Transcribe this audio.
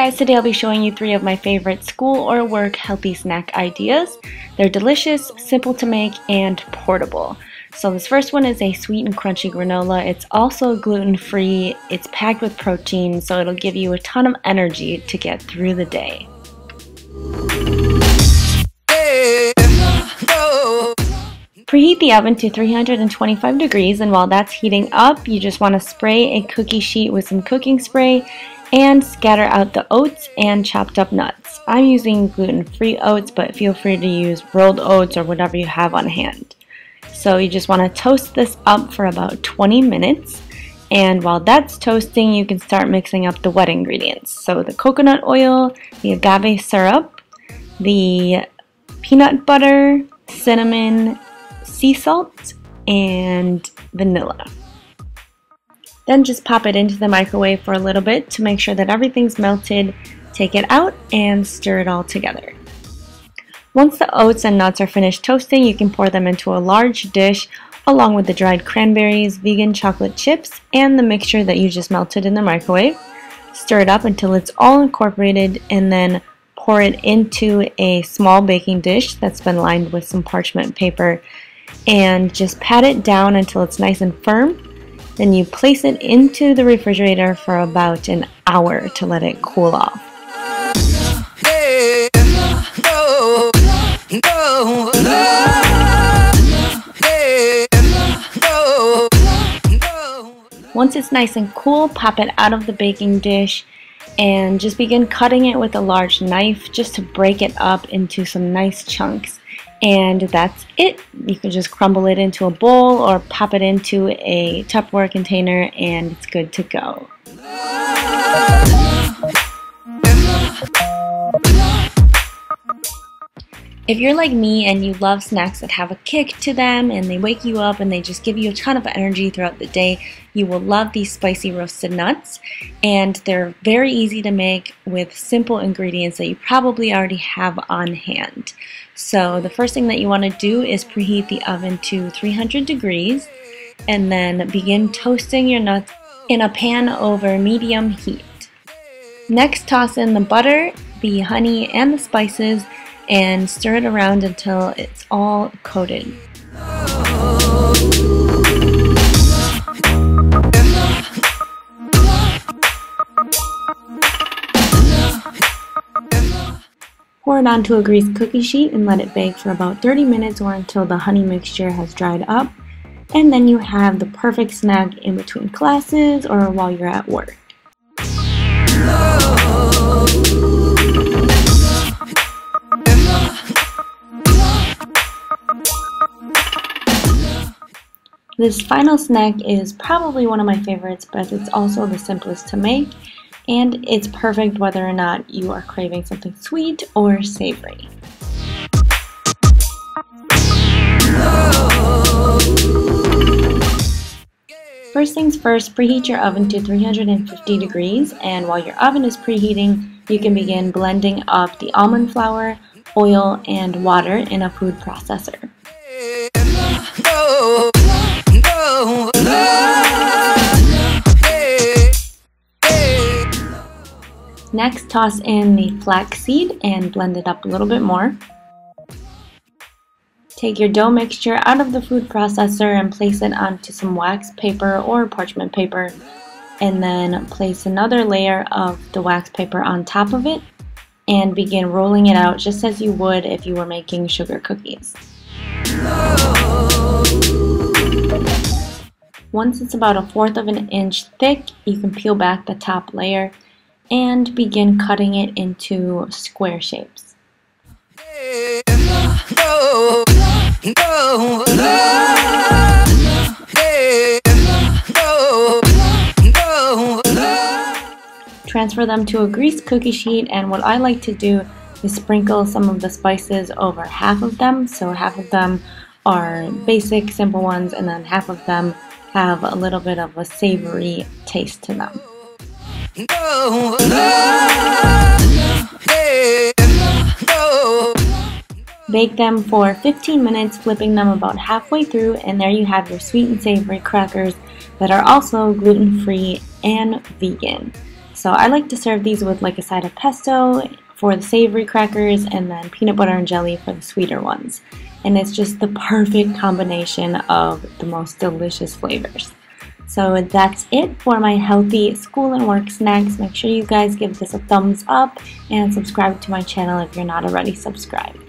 guys, today I'll be showing you 3 of my favorite school or work healthy snack ideas. They're delicious, simple to make, and portable. So this first one is a sweet and crunchy granola. It's also gluten-free, it's packed with protein, so it'll give you a ton of energy to get through the day. Preheat the oven to 325 degrees, and while that's heating up, you just want to spray a cookie sheet with some cooking spray and scatter out the oats and chopped up nuts. I'm using gluten-free oats, but feel free to use rolled oats or whatever you have on hand. So you just want to toast this up for about 20 minutes, and while that's toasting, you can start mixing up the wet ingredients. So the coconut oil, the agave syrup, the peanut butter, cinnamon, sea salt, and vanilla. Then just pop it into the microwave for a little bit to make sure that everything's melted. Take it out and stir it all together. Once the oats and nuts are finished toasting, you can pour them into a large dish along with the dried cranberries, vegan chocolate chips, and the mixture that you just melted in the microwave. Stir it up until it's all incorporated, and then pour it into a small baking dish that's been lined with some parchment paper, and just pat it down until it's nice and firm. Then you place it into the refrigerator for about an hour to let it cool off. Once it's nice and cool, pop it out of the baking dish and just begin cutting it with a large knife just to break it up into some nice chunks. And that's it. You can just crumble it into a bowl or pop it into a Tupperware container and it's good to go. If you're like me and you love snacks that have a kick to them and they wake you up and they just give you a ton of energy throughout the day, you will love these spicy roasted nuts. And they're very easy to make with simple ingredients that you probably already have on hand. So the first thing that you want to do is preheat the oven to 300 degrees and then begin toasting your nuts in a pan over medium heat. Next, toss in the butter, the honey, and the spices and stir it around until it's all coated. Pour it onto a greased cookie sheet and let it bake for about 30 minutes or until the honey mixture has dried up. And then you have the perfect snack in between classes or while you're at work. This final snack is probably one of my favorites, but it's also the simplest to make, and it's perfect whether or not you are craving something sweet or savory. First things first, preheat your oven to 350 degrees, and while your oven is preheating, you can begin blending up the almond flour, oil, and water in a food processor. Next, toss in the flaxseed and blend it up a little bit more. Take your dough mixture out of the food processor and place it onto some wax paper or parchment paper, and then place another layer of the wax paper on top of it and begin rolling it out just as you would if you were making sugar cookies. Once it's about 1/4 of an inch thick, you can peel back the top layer and begin cutting it into square shapes. Transfer them to a greased cookie sheet, and what I like to do is sprinkle some of the spices over half of them. So half of them are basic, simple ones, and then half of them have a little bit of a savory taste to them. Bake them for 15 minutes, flipping them about halfway through, and there you have your sweet and savory crackers that are also gluten-free and vegan. So I like to serve these with like a side of pesto for the savory crackers and then peanut butter and jelly for the sweeter ones. And it's just the perfect combination of the most delicious flavors. So that's it for my healthy school and work snacks. Make sure you guys give this a thumbs up and subscribe to my channel if you're not already subscribed.